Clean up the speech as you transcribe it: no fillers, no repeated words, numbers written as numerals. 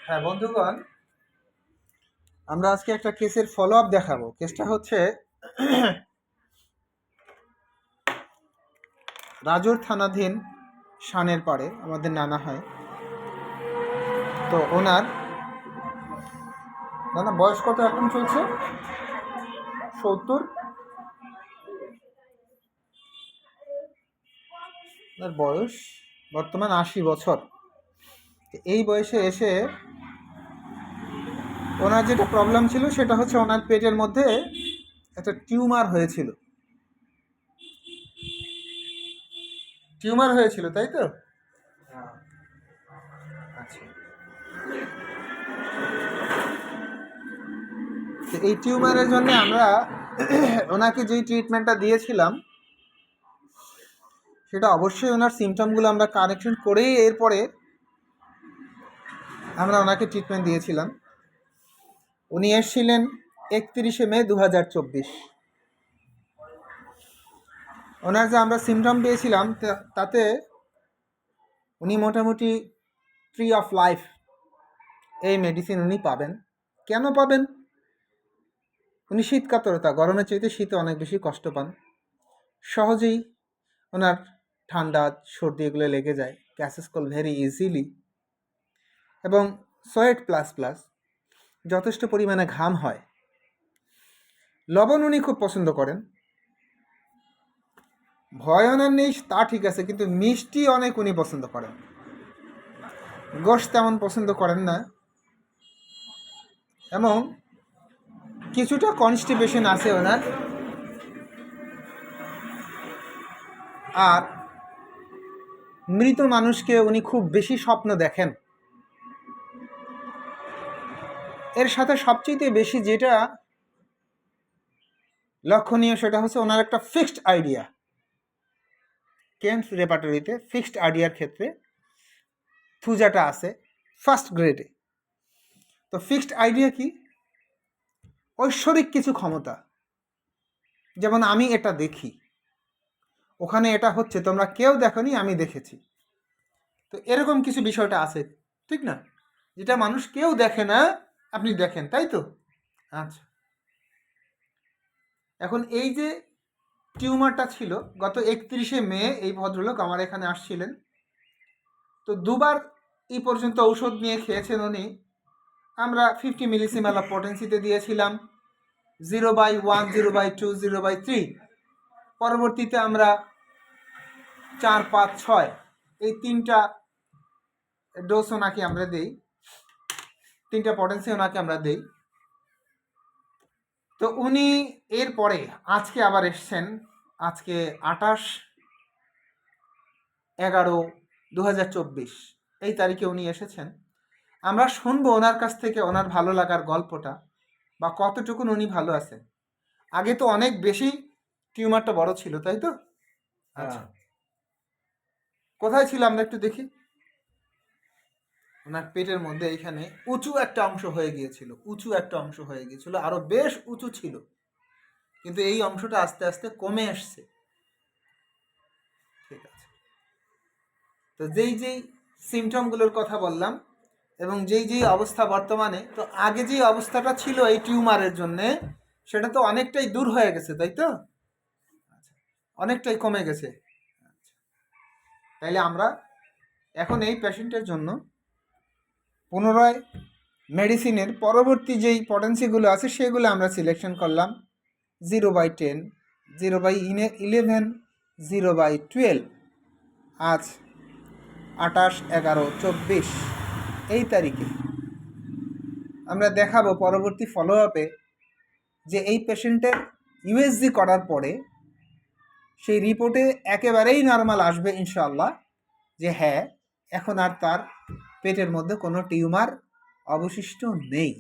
হ্যাঁ বন্ধুগণ, আমরা আজকে একটা কেসের ফলো আপ দেখাবো। কেসটা হচ্ছে রাজুর থানাধীন শানের পাড়ে আমাদের নানা হয়। তো ওনার নানা বয়স কত এখন চলছে? 70। ওনার বয়স বর্তমান 80 বছর। এই বয়সে এসে ওনার যেটা প্রবলেম ছিল সেটা হচ্ছে ওনার পেটের মধ্যে একটা টিউমার হয়েছিল। তাই তো? আচ্ছা, তো এই টিউমারের জন্য আমরা ওনাকে যেই ট্রিটমেন্টটা দিয়েছিলাম সেটা অবশ্যই ওনার সিমটমগুলো আমরা কারেকশন করেই এরপরে আমরা ওনাকে ট্রিটমেন্ট দিয়েছিলাম। উনি এসেছিলেন 31শে মে 2024। ওনার যে আমরা সিমটম পেয়েছিলাম তাতে উনি মোটামুটি ট্রি অফ লাইফ এই মেডিসিন উনি পাবেন। কেন পাবেন? উনি শীতকাতরতা, গরমের চাইতে শীতে অনেক বেশি কষ্ট পান। সহজেই ওনার ঠান্ডা সর্দি এগুলো লেগে যায়, ক্যাসেস কল ভেরি ইজিলি, এবং সোয়েট প্লাস প্লাস যথেষ্ট পরিমাণে ঘাম হয়। লবণ উনি খুব পছন্দ করেন। ভয় ওনার নেই তা ঠিক আছে, কিন্তু মিষ্টি অনেক উনি পছন্দ করেন। গোশ তেমন পছন্দ করেন না, এবং কিছুটা কনস্টিপেশন আছে ওনার। আর মৃত মানুষকে উনি খুব বেশি স্বপ্ন দেখেন। এর সাথে সবচেয়ে বেশি যেটা লক্ষণীয় সেটা হচ্ছে ওনার একটা ফিক্সড আইডিয়া। কেমস রেপার্টরিতে ফিক্সড আইডিয়ার ক্ষেত্রে থুজাটা আছে ফার্স্ট গ্রেডে। তো ফিক্সড আইডিয়া কি? ঐশ্বরিক কিছু ক্ষমতা, যেমন আমি এটা দেখি, ওখানে এটা হচ্ছে, তোমরা কেউ দেখোনি, আমি দেখেছি। তো এরকম কিছু বিষয়টা আছে, ঠিক না? যেটা মানুষ কেউ দেখে না, আপনি দেখেন, তাই তো? আচ্ছা, এখন এই যে টিউমারটা ছিল, গত 31শে মে এই ভদ্রলোক আমার এখানে আসছিলেন। তো দুবার এই পর্যন্ত ঔষধ নিয়ে খেয়েছেন উনি। আমরা 50 মিলিসিমেল অফ পটেন্সিতে দিয়েছিলাম, 0/1, 0/2, 0/3। পরবর্তীতে আমরা 4, 5, 6 এই 3টা ডোজ ওনাকে আমরা দেই, 3টা পটেন্সি ওনাকে আমরা দেই। তো উনি এরপরে আজকে আবার এসছেন, আজকে 28/11/2024 এই তারিখে উনি এসেছেন। আমরা শুনবো ওনার কাছ থেকে ওনার ভালো লাগার গল্পটা, বা কতটুকুন উনি ভালো আছেন। আগে তো অনেক বেশি টিউমারটা বড় ছিল, তাই তো? আচ্ছা, কোথায় ছিল আমরা একটু দেখি। ওনার পেটের মধ্যে এইখানে উঁচু একটা অংশ হয়ে গিয়েছিল, আরো বেশ উঁচু ছিল, কিন্তু এই অংশটা আস্তে আস্তে কমে আসছে। ঠিক আছে, তো যেই সিমটমগুলোর কথা বললাম এবং যেই অবস্থা বর্তমানে, তো আগে যে অবস্থাটা ছিল এই টিউমারের জন্যে, সেটা তো অনেকটাই দূর হয়ে গেছে, তাই তো? আচ্ছা, অনেকটাই কমে গেছে। আচ্ছা, তাইলে আমরা এখন এই পেশেন্টের জন্য পুনরায় মেডিসিনের পরবর্তী যেই পটেন্সিগুলো আছে সেগুলো আমরা সিলেকশন করলাম। 0/10, 0/11, 0/12। আজ 28/11/24 এই তারিখে আমরা দেখাবো পরবর্তী ফলো আপে যে এই পেশেন্টের ইউএসজি করার পরে সেই রিপোর্টে একেবারেই নর্মাল আসবে ইনশাআল্লাহ, যে হ্যাঁ এখন আর তার পেটের মধ্যে কোনো টিউমার অবশিষ্ট নেই।